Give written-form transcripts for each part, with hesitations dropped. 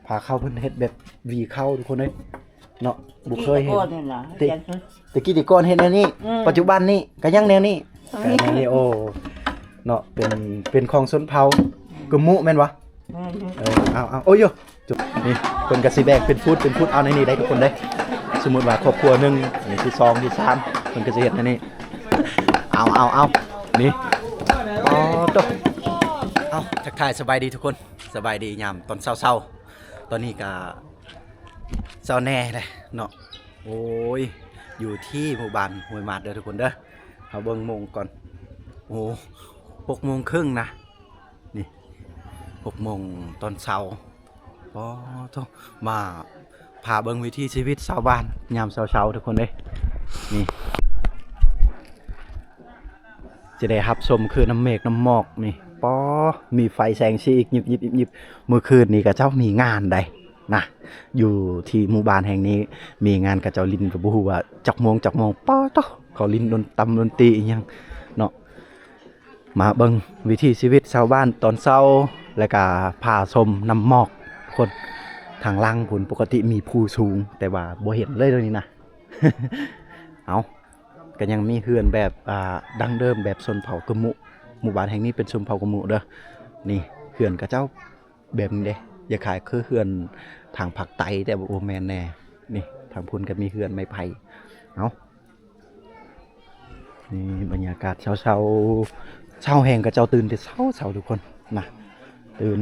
พาเข้าเพิ่นเฮ็ดแบบวีเข้าทุกคนเลยเนาะบ่เคยเห็นตะกี้ก่อนเฮ็ดแนวนี้ปัจจุบันนี้ก็ยังแนวนี้แต่แนวนี้โอ้เนาะเป็นของชนเผ่ากะมุแม่นวะเอาโอ้ยจุดนี่เพิ่นก็สิแบ่งเป็นฟุตเอาในนี้ได้ทุกคนเด้สมมุติว่าครอบครัวนึงนี่ที่2ที่3เพิ่นก็สิเฮ็ดอันนี้เอานี่อ๋อตเอาทักทายสบายดีทุกคนสบายดียามตอนเช้าตอนนี้ก็เช้าแน่เลยเนาะโอ้ยอยู่ที่หมู่บ้านห้วยหมาดเด้อทุกคนเด้อเอาเบิ่งโมงก่อนโอ้6:30นะนี่6:00ตอนเช้าอ๋อต้องมาพาเบิ่งวิถีชีวิตชาวบ้านยามเช้าทุกคนเด้นี่จะได้รับชมคือน้ำเมฆน้ำหมอกนี่ป้อมีไฟแสงสีอีกยิบเมื่อคืนนี้กับเจ้ามีงานใดนะอยู่ที่หมู่บ้านแห่งนี้มีงานกับเจ้าลินกับบูฮูว่าจักโมงป้อต้องเขาลินดนตรีอีกยังเนาะมาเบิ่งวิถีชีวิตชาวบ้านตอนเช้าแล้วก็พาชมน้ำหมอกคนทางล่างผลปกติมีภูสูงแต่ว่าบ่เห็นเลยตรงนี้นะ เอาก็ยังมีเฮือนแบบดั้งเดิมแบบชนเผ่ากะมุหมู่บ้านแห่งนี้เป็นชนเผ่ากะมุเด้อนี่เฮือนกับเจ้าแบบนี้เด้อย่าขายคือเฮือนทางภาคใต้แต่บ่แม่นแน่นี่ทางพุ่นก็มีเฮือนไม้ไผ่เอานี่บรรยากาศเช้าแห่งกับเจ้าตื่นแต่เช้าทุกคนนะตื่น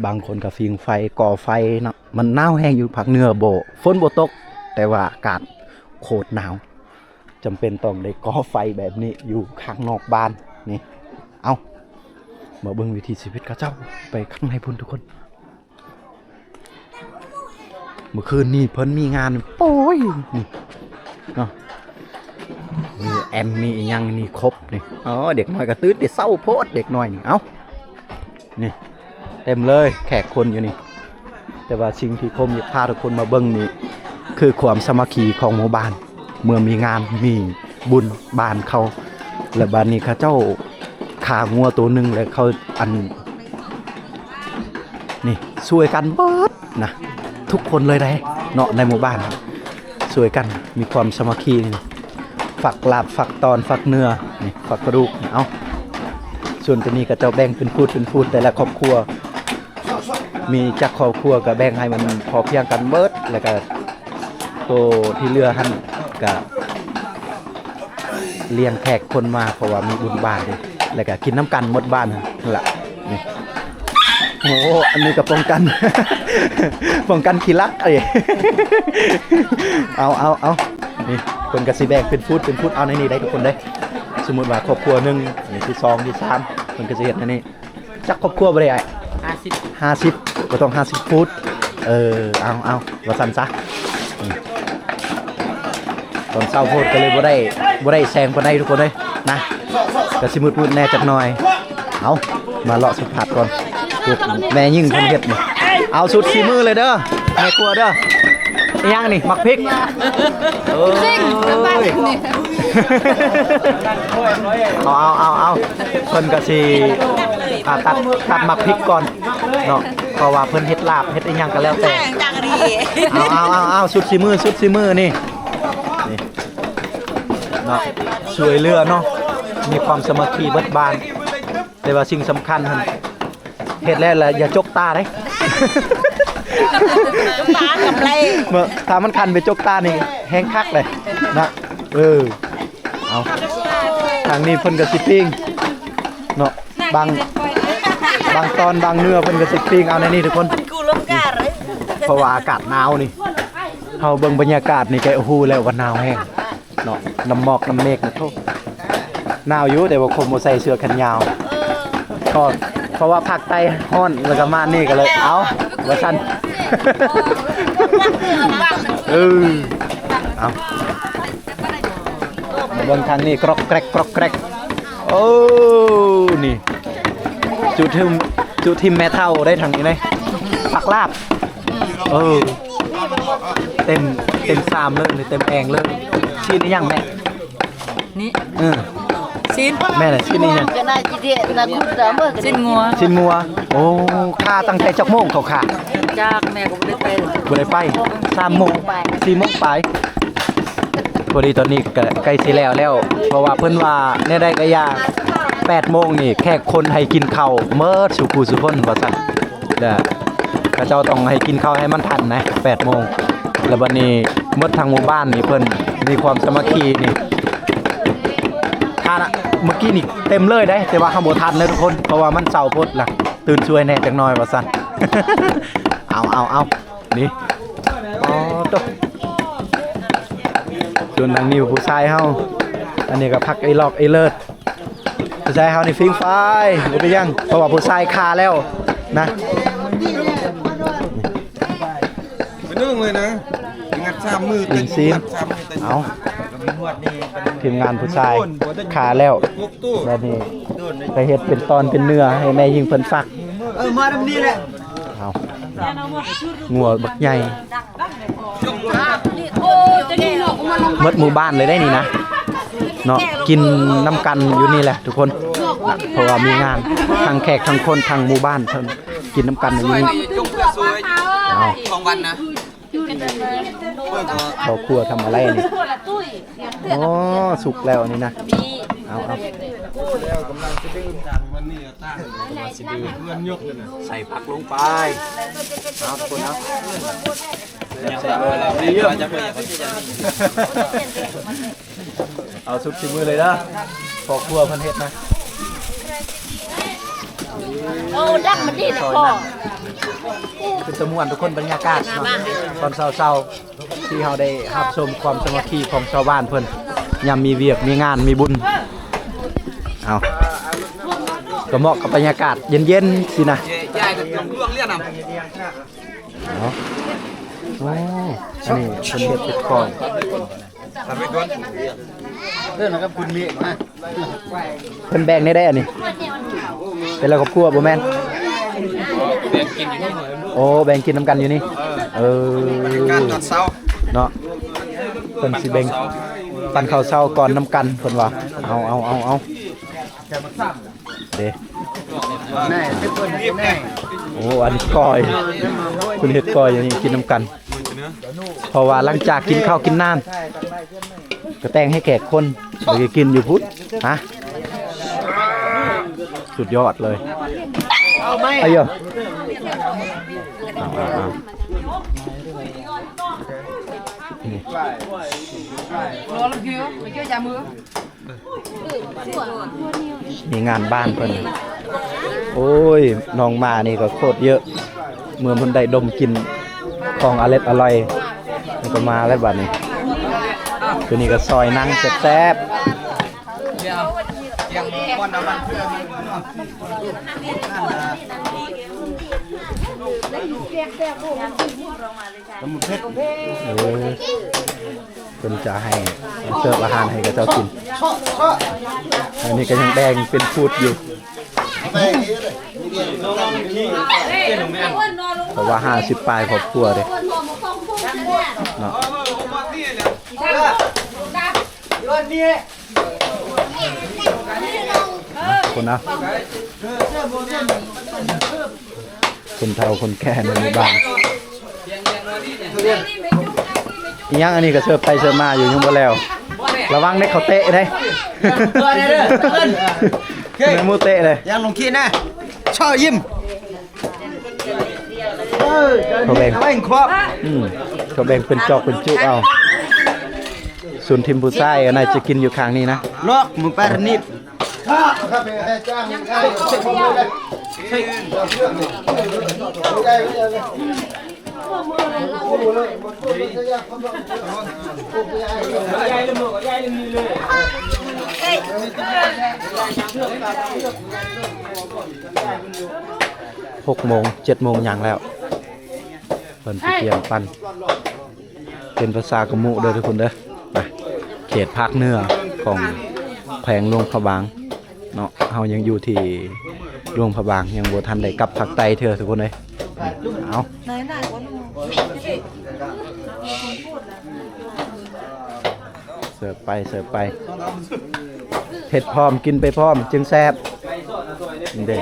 บางคนก็ฟิงไฟก่อไฟเนาะมันหนาวแห้งอยู่ภาคเหนือบ่ฝนบ่ตกแต่ว่าอากาศโคตรหนาวจำเป็นต้องได้ก่อไฟแบบนี้อยู่ข้างนอกบ้านนี่เอามาเบิ่งวิถีชีวิตกับเจ้าไปข้างในพุ่นทุกคนเมื่อคืนนี้เพิ่นมีงานโอ้ยนี่เนาะมีแอมมีอีหยังนี่ครบนี่อ๋อเด็กน้อยก็ตื่นแต่เช้าโพดเด็กน้อยนี่เอ้านี่เต็มเลยแขกคนอยู่นี่แต่ว่าสิ่งที่ผมอยากพาทุกคนมาเบิ่งนี่คือความสามัคคีของหมู่บ้านเมื่อมีงานมีบุญบ้านเขาและบ้านนี้เขาเจ้าขางัวตัวหนึ่งแล้วเขาอันนี่ช่วยกันเบิดนะทุกคนเลยได้เนาะในหมู่บ้านช่วยกันมีความสามัคคีนี่ฝักลาบฝักตอนฝักเนื้อนี่ฝักกระดูกเอาส่วนตัวนี้ก็จะแบ่งเป็นพูดแต่ละครอบครัวมีจักครอบครัวก็แบ่งให้มันพอเพียงกันเบิดแล้วก็ตัวที่เรือหั่นก็เลี้ยงแขกคนมาเพราะว่ามีบุญบ้านดิแล้วก็กินน้ำกันหมดบ้านนั่นแหละนี่โอ้อันนี้ก็ป้องกัน ป้องกันขี้ลักเอ้ย เอานี่คนก็สิแบ่งเป็นพูดเอาในนี้ได้ทุกคนได้สมมุติว่าครอบครัวนึงนี่ที่2ที่3คนก็สิเฮ็ดอันนี้จักครอบครัวบ่ได้50ก็ต้อง50ฟุตเอาว่าซั่นซะตอนเช้าโพดก็เลยบ่ได้แซงปานใดทุกคนเลยนะก็สิมืดแน่จักหน่อยเอามาเลาะสุดผัดก่อนแม่ยิ่งเพิ่นเฮ็ดนี่เอาสุดสีมือเลยเด้อแม่ครัวเด้ออีหยังนี่มักพริกจริงเอาเพิ่นก็สิตัดมักพริกก่อนเนาะเพราะว่าเพิ่นเฮ็ดลาบเฮ็ดอีหยังก็แล้วแต่เอาสุดสีมือนี่เนาะช่วยเหลือเนาะมีความสามัคคีเบิดบ้านแต่ว่าสิ่งสำคัญหั่นเฮ็ดแล้วอย่าจกตาเด้จกตากับไรเมื่อถ้ามันคันไปจกตานี่แห้งคักเลยนะเอาทางนี้เพิ่นก็สิปิ้งเนาะบางตอนบางเนื้อเพิ่นก็สิปิ้งเอาในนี้ทุกคนเพราะว่าอากาศหนาวนี่เฮาเบิ่งบรรยากาศนี่ก็โอ้โหแล้วว่าหนาวแห้งเนาะน้ำหมอกน้ำเมฆนะโทษหนาวอยู่แต่ว่าคงบ่ใส่เสื้อแขนยาวเพราะว่าภาคใต้ฮ้อนแล้วก็มานี่ก็เลยเอาว่าซั่นเอาเบิ่งทางนี้กรอกแกรกโอ้นี่จุดทิมแม่เฒ่าได้ทางนี้เลยผักลาบเต็ม3เลยเต็มแองเลยชิ้นนี้ยังแม่นี่ ชิ้น แม่น่ะชิ้นนี้เนี่ย cái này chỉ điện là cút đó mà cái ชิ้นงัว ชิ้นงัวโอ้ค่าตั้งแต่จักโมงเขาขาด จากแม่ก็บ่ได้ไป บ่ได้ไป3โมง4โมงไปพอดีตอนนี้ก็ใกล้สิแล้วเพราะว่าเพิ่นว่าแน่ได้ก็ยา8โมงนี่แขกคนให้กินข้าวเมิดสุขุสุคนว่าซั่นเด้อเขาเจ้าต้องให้กินข้าวให้มันทันนะ8โมงแล้วบัดนี้หมดทางหมู่บ้านนี่เพิ่นมีความสามัคคีนี่ถ้าเมื่อกี้นี่เต็มเลยได้แต่ว่าข้างบ่ทันเลยทุกคนเพราะว่ามันเช้าพดล่ะตื่นช่วยแน่จักหน่อยว่าซั่น เอานี่อ๋อตกส่วนทางนี้ผู้ชายเฮาอันนี้ก็พักไอ้ลอกไอ้เลิศผู้ชายเฮานี่ฟิงไฟบ่ไปยังเพราะว่าผู้ชายคาแล้วนะ ไปนึ่งเลยนะงัดชามมือ ปิ่นซีนเอาทีมงานผู้ชายคาแล้วแล้วนี่ไปเฮ็ดเป็นตอนเป็นเนื้อให้แม่ยิงเพิ่นฟักมาดำนี้แหละ เอางัวบักใหญ่หมดหมู่บ้านเลยได้นี่นะเนาะกินน้ำกันอยู่นี่แหละทุกคนนะเพราะว่ามีงานทางแขกทางคนทางหมู่บ้านเพิ่นกินน้ำกันอยู่นี่เอา ของวันนะ ครอบครัวทำอะไรนี่อ๋อสุกแล้วนี่นะเอาใส่ผักลงไปเอาทุกคนเอาสุดชิมือเลยนะครอบครัวเพิ่นเฮ็ดนะ ô đắp mà đi là kho เป็นตะม่วนทุกคนบรรยากาศเนาะตอนเช้าๆที่เราได้รับชมความสามัคคีของชาวบ้านเพิ่นยามมีเวียกมีงานมีบุญเอาก็เหมาะกับบรรยากาศเย็นๆสินะ ยายกับลวงเลี้ยนอ่ะ เนาะโอ้อันนี้เพิ่นเฮ็ดเป็นกล่อง ทำไปก่อนเรื่องนะครับคุณมีนะ เพิ่นแบ่งได้อันนี้เป็นแล้วครอบครัวบ่แม่นโอ้แบ่งกินน้ำกันอยู่นี่การตอนเช้า เนาะเพิ่นสิแบ่งปันข้าวเช้าก่อนน้ำกันเพิ่นว่าเอาเด้ แน่ที่เพิ่นเฮ็ดแน่ โอ้อันนี้ก้อยคุณเฮ็ดก้อยอย่างนี้กินน้ำกันเพราะว่าหลังจากกินข้าวกินน้ำก็แต่งให้แขกคนไปกินอยู่พุทธฮะสุดยอดเลยเอาเยอะนี่มีงานบ้านเพิ่นโอ้ยน้องมานี่ก็โคตรเยอะเมื่อเพิ่นได้ดมกินของอร่อยมันก็มาแล้วบัดนี้คือนี่ก็ซอยนั่งแซ่บเป็นจะให้เสิร์ฟอาหารให้กับเจ้ากินอันนี้ก็ยังแดงเป็นพูดอยู่เพราะว่า50ปลายครอบครัวเลยเนาะคนนะคนเฒ่าคนแก่ในหมู่บ้านอีหยังอันนี้ก็เสิร์ฟไปเสิร์ฟมาอยู่ยังบ่แล้วระวังได้เขาเตะได้เนื้อมูเตะเลย ยังลงขี้นะช่อยิ้ม เขาแบ่ง แบ่งครอบ เขาแบ่งเป็นจอกเป็นจุเอาส่วนทีมผู้ชายก็น่าจะกินอยู่ข้างนี้นะ ลอกมึงไปทนิด6 โมง 7 โมงอย่างแล้วเพิ่นสิเตรียมปั้นเป็นภาษากะมุเด้อทุกคนเด้อไปเขตภาคเหนือของแขวงหลวงพระบางเนาะเฮายังอยู่ที่หลวงพระบางยังบ่ทันได้กลับภาคใต้เทื่อทุกคนเอ้ยเอาเสิร์ฟไป เฮ็ดพร้อมกินไปพร้อมจึงแซ่บนี่เด้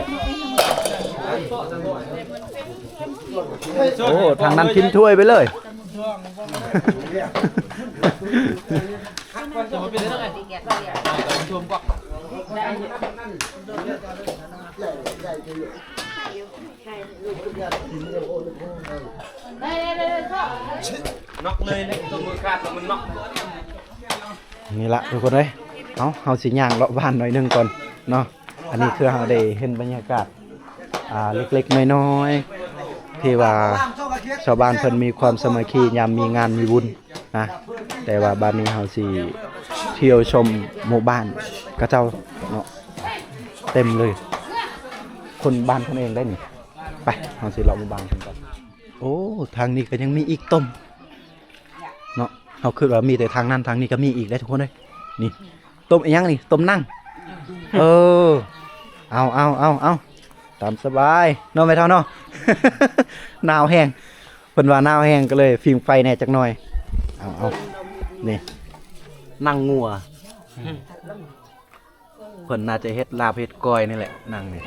โอ้ทางนั้นกินถ้วยไปเลยน็อกเลยนะตัวมือขาดตัวมันน็อก นี่ละทุกคนเอ้ยเฮาสิย่างเลาะบ้านหน่อยหนึงก่อนเนาะอันนี้คือเฮาได้เห็นบรรยากาศเล็กๆน้อยๆที่ว่าชาวบ้านเพิ่นมีความสามัคคียามมีงานมีบุญนะแต่ว่าบ้านนี้เฮาสิเที่ยวชมหมู่บ้านกระเจ้าเนาะเต็มเลยคนบ้านเพิ่นเองได้นี่ไปเฮาสิเลาะหมู่บ้านกันก่อนโอ้ทางนี้ก็ยังมีอีกต้มเนาะเฮาคิดว่ามีแต่ทางนั้นทางนี้ก็มีอีกได้ทุกคนเอ้ยนี่ต้มอีหยังนี่ต้มนั่งเอาตามสบายเนาะไม่เท่าเนาะ หนาวแห้งเพิ่นว่าหนาวแห้งก็เลยฟิล์มไฟแหน่จักหน่อยเอานี่นั่งงัวเพิ่นน่าจะเฮ็ดลาบเฮ็ดก้อยนี่แหละนั่งนี่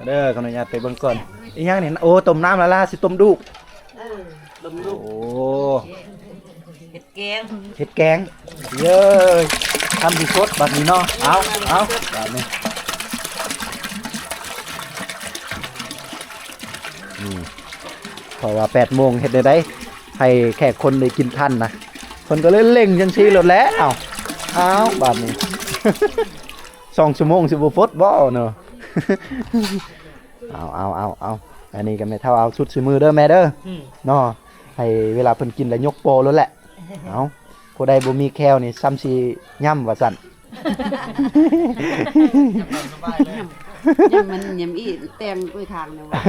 เด้อขออนุญาตไปเบิ่งก่อนอีหยังนี่โอ้ต้มน้ำละลาสิต้มดุกโอ้ เห็ดแกง เฮ็ดแกงเย้ยทำดีสดบัดนี้เนาะเอาแบบนี้เพราะว่า8 โมงเฮ็ดได้ให้แขกคนได้กินทันนะคนก็เลยเล่งจังซี่โลดแล้วเอาบัดนี้ 2 ชั่วโมงสิบ่ฟดบ่เนาะ เอาอันนี้ก็แม่เฒ่าเอาสุดสิมือเด้อแม่เด้อเนาะให้เวลาเพิ่นกินแล้วยกโปแล้วแหละเอาผู้ใดบ่มีแคลนี่ซ้ำสิย่ำว่าซั่น ยังมันยังอีแตงกล้วยทางนะวะ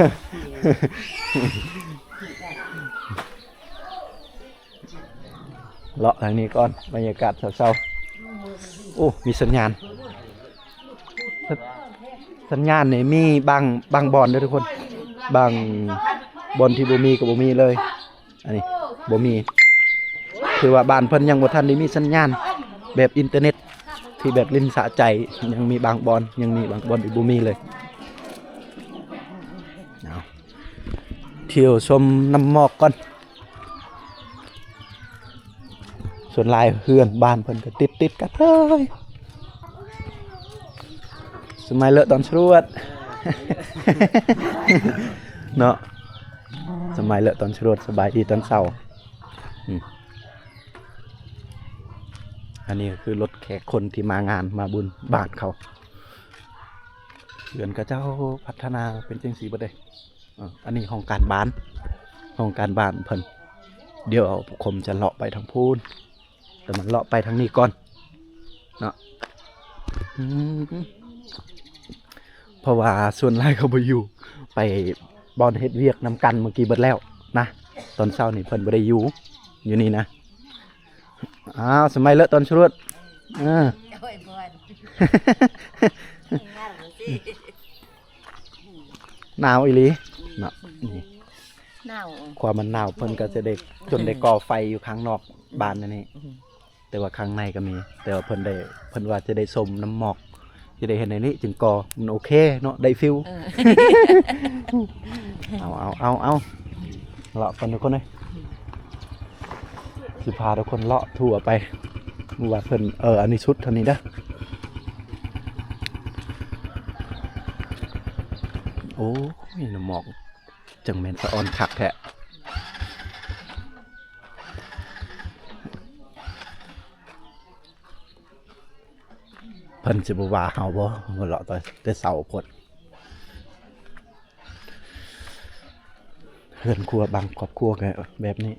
เลาะทางนี้ก่อนบรรยากาศเศร้าๆโอ้มีสัญญาณนี่มีบางบอนเด้อทุกคนบางบอนที่บ่มีก็บ่มีเลยอันนี้บ่มีคือว่าบ้านเพิ่นยังบ่ทันได้มีสัญญาณแบบอินเทอร์เน็ตที่แบบลิ้นสะใจยังมีบางบอนยังมีบางบอนที่บ่มีเลยเอาเที่ยวชมน้ำหมอกก่อนส่วนลายเฮือนบ้านเพิ่นก็ติดกันเลยสมัยเลอะตอนชรวด เนาะสมัยเลอะตอนชรวดสบายดีตอนเช้าอันนี้ก็คือรถแขกคนที่มางานมาบุญบ้านเขาเฮือนก็เจ้าพัฒนาเป็นจังซี่บ่ได้อันนี้ห้องการบ้านเพิ่นเดี๋ยวผมจะเลาะไปทางพูนแต่มันเลาะไปทางนี้ก่อนเนาะเพราะว่าส่วนหลายเขาบ่อยู่ไปบอนเฮ็ดเวียกนำกันเมื่อกี้เบิดแล้วนะตอนเช้านี่เพิ่นบ่ได้อยู่นี่นะสมัยเลอะตอนชรวดหนาวอีหลีเนาะหนาว ความมันหนาวเพิ่นก็จะได้จนได้ก่อไฟอยู่ข้างนอกบ้านนั่นนี่แต่ว่าข้างในก็มีแต่ว่าเพิ่นว่าจะได้ชมน้ำหมอกจะได้เห็นในนี้จึงก่อมันโอเคเนาะได้ฟิลเอาเลาะกันทุกคนเลยสิพาทุกคนเลาะทั่วไปว่าเพิ่นอันนี้ชุดเท่านี้นะโอ้ยน้ำหมอกจังแม่นสะออนคักแท้เพิ่นสิบ่ว่าเฮาบ่เลาะแต่เสาพดเฮือนครัวบางครอบครัวก็แบบนี้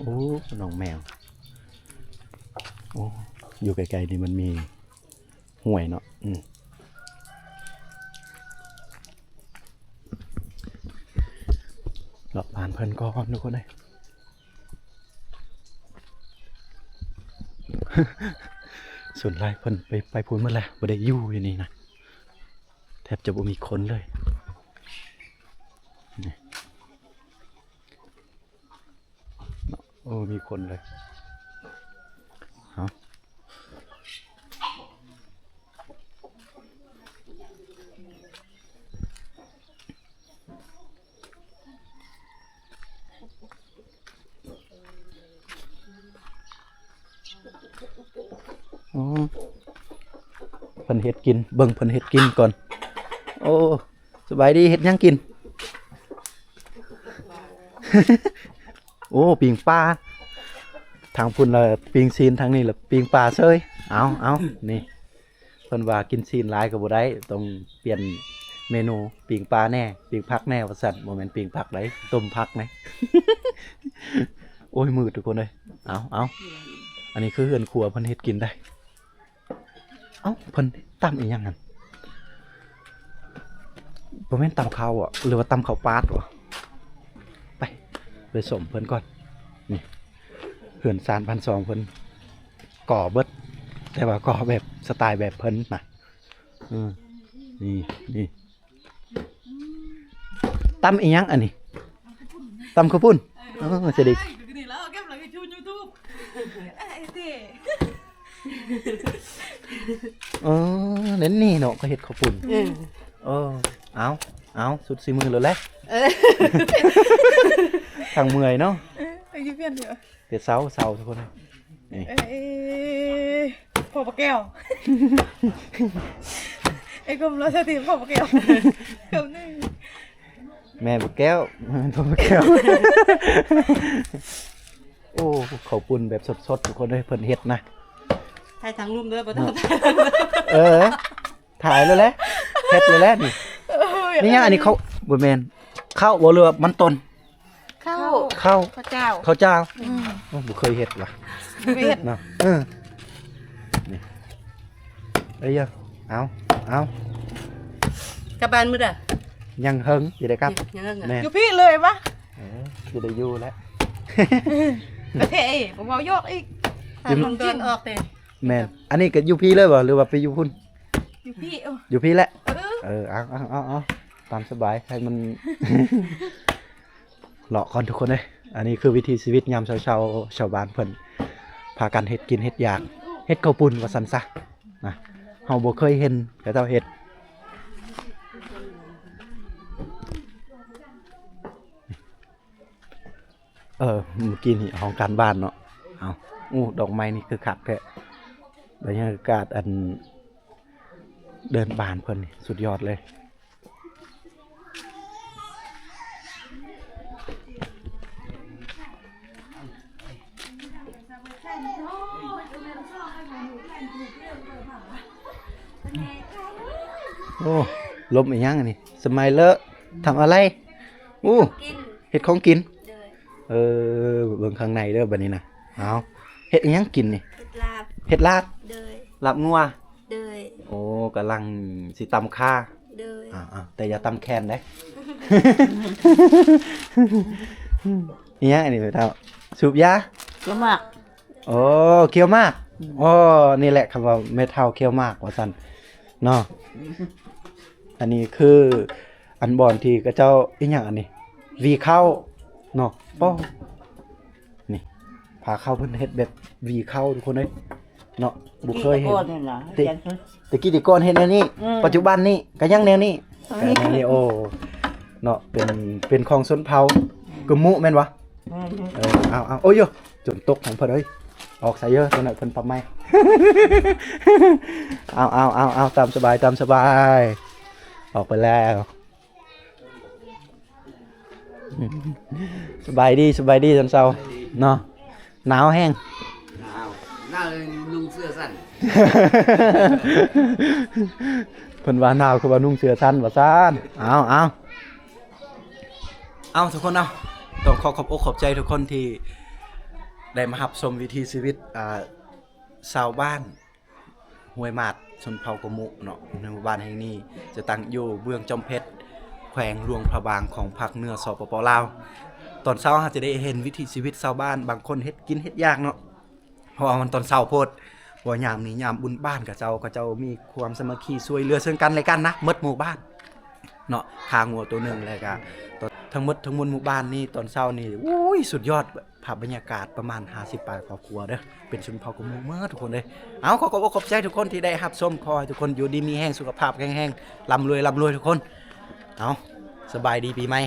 โอ้น้องแมวโอ้อยู่ไกลๆนี่มันมีห้วยเนาะ รอบบ้านเพิ่นก่อนทุกคนเลย ส่วนไรเพิ่นไปพูนเมื่อไรบ่ได้อยู่อยู่นี่นะแทบจะบ่มีคนเลยนี่โอ้มีคนเลยเอาอ๋อเพิ่นเฮ็ดกินเบิ่งเพิ่นเฮ็ดกินก่อนโอ้สบายดีเฮ็ดหยังกิน โอ้ปิงปลาทางพุ่นละปิงซีนทางนี้ละปิงปลาเซยเอานี่เพิ่นว่ากินซีนหลายก็บ่ได้ต้องเปลี่ยนเมนูปิงปลาแน่ปิงผักแน่ว่าซั่นบ่แม่นปิงผักไดต้มผักนะ โอ้ยมืดทุกคนเลยเอาอันนี้คือเฮือนครัวเพิ่นเฮ็ดกินได้เอ้าเพิ่นตำอีหยังนั่นบ่แม่นตำข้าวอ่ะหรือว่าตำข้าวปาดวะไปสมเพิ่นก่อนนี่เฮือนซาน1,200เพิ่นก่อเบิดแต่ว่าก่อแบบสไตล์แบบเพิ่นน่ะนี่ตำอีหยังอันนี้ตำข้าวปุ้นเสด็จเน้นนี่เนาะก็เฮ็ดข้าวปุ้นเอาสุดสีมือเลยแหละทางเมื่อยเนาะเดี๋ยวเศร้าทุกคนเลยพ่อปะแก้วไอ้กลมรสติพ่อปะแก้วเดี๋ยวนึงแม่ปะแก้วพ่อปะแก้วโอ้ข้าวปุ้นแบบสดๆทุกคนเลยเพิ่นเฮ็ดนะถ่ายทางรูปด้วยบ่ต้องถ่ายเลยแหละเฮ็ดเลยแหละนี่ยังอันนี้เขาบ่แม่นข้าวบ่เรือมันต้นข้าวเจ้าบ่เคยเฮ็ดว่ะไม่เฮ็ดเนาะนี่เอ้ยเอากลับบ้านมื้อใดยังเฮิงสิได้กลับแม่อยู่พี่เลยปะสิได้อยู่แล้วประเทศผมเอายกอีกลงเดินออกเด้แม่นอันนี้ก็อยู่พี่เลยบ่หรือว่าไปอยู่พุ่นอยู่พี่แหละเอาตามสบายให้มัน เลาะก่อนทุกคนเลยอันนี้คือวิถีชีวิตยามชาวบ้านเพิ่นพากันเฮ็ดกินเฮ็ดอยากเฮ็ดข้าวปุ้นว่าซั่นซะนะเฮาบ่เคยเห็นแต่เจ้าเฮ็ดเมื่อกี้นี่ห้องการบ้านเนาะเอาดอกไม้นี่คือคักแท้บรรยากาศอันเดินบานเพิ่นนี่สุดยอดเลยโอ้ลมอีหยังอันนี้สมัยเลอะทำอะไรเฮ็ดของกินเบิ่งข้างในเด้อบัดนี้นะเอาเฮ็ดอีหยังกินนี่เฮ็ดลาบลาบงัวโอ้กำลังสิตำข่าแต่อย่าตำแคนได้ อีหยังอันนี้ไปเท่าสูบยาเคี้ยวมากโอ้เคี้ยวมากนี่แหละคำว่าเม็ดเท่าเคี้ยวมากว่าซั่นเนาะอันนี้คืออันบอนที่กระเจ้าอีหยังอันนี้วีเข้าเนาะป้อนี่พาเข้าเพิ่นเฮ็ดแบบวีเข้าทุกคนเลยเนาะบ่เคยเห็นตะกี้ก่อนเฮ็ดแนวนี้ปัจจุบันนี้ก็ยังแนวนี้โอ้เนาะเป็นของชนเผ่ากึมมุแม่นวะเอาโอ้ยจนตกของเพิ่นเอ้ยออกใส่เยอะตัวนั้นเพิ่นปรับไม้ เอาตามสบายออกไปแล้วสบายดีจนเช้าเนาะหนาวแห้งหนาวนุ่งเสื้อสั้น เพิ่นว่าหนาวคือว่านุ่งเสื้อสั้นว่าซั่นเอาทุกคนต้องขอบอกขอบใจทุกคนที่ได้มารับชมวิถีชีวิตชาวบ้านห้วยหมาดชนเผ่ากะมุเนาะในหมู่บ้านแห่งนี้จะตั้งอยู่เมืองจอมเพชรแขวงหลวงพระบางของภาคเหนือสปปลาว ตอนเช้าเราจะได้เห็นวิถีชีวิตชาวบ้านบางคนเฮ็ดกินเฮ็ดยากเนาะเพราะว่ามันตอนเช้าโพดว่ายามนี้ยามบุญบ้านกับเจ้ามีความสามัคคีช่วยเหลือซึ่งกันและกันนะหมดหมู่บ้านเนาะคางัวตัวหนึงแล้วก็ทั้งหมดทั้งมวลหมู่บ้านนี่ตอนเช้านี่อุ้ยสุดยอดภาพบรรยากาศประมาณ50ปลายครอบครัวเด้อเป็นชนเผ่ากับหมู่เมื่อทุกคนเลยเอาขอบใจทุกคนที่ได้รับชมขอให้ทุกคนอยู่ดีมีแห้งสุขภาพแข็งแรงร่ำรวยทุกคนเอาสบายดีปีใหม่